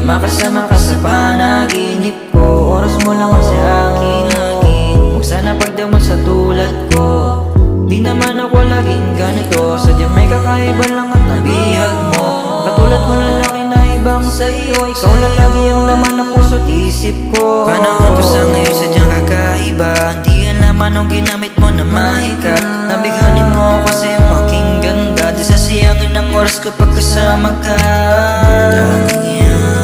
makasama ka sa panaginip ko. Oras mo lang kasi aking hagin. Huwag sana pagdamot sa tulad ko. Di naman ako laging ganito, sadyang may kakaiba lang at nabihag mo. Katulad mo lalaki na ibang sa'yo, ikaw lang lagi ang laman ng puso't isip ko. Panahon ko sa ngayon sadyang kakaiba. Hindi yan naman ang ginamit mo na mahika. Nabighani mo kasi ang aking ganda. Di sasayangin ang oras kapag kasama ka. Tanging yan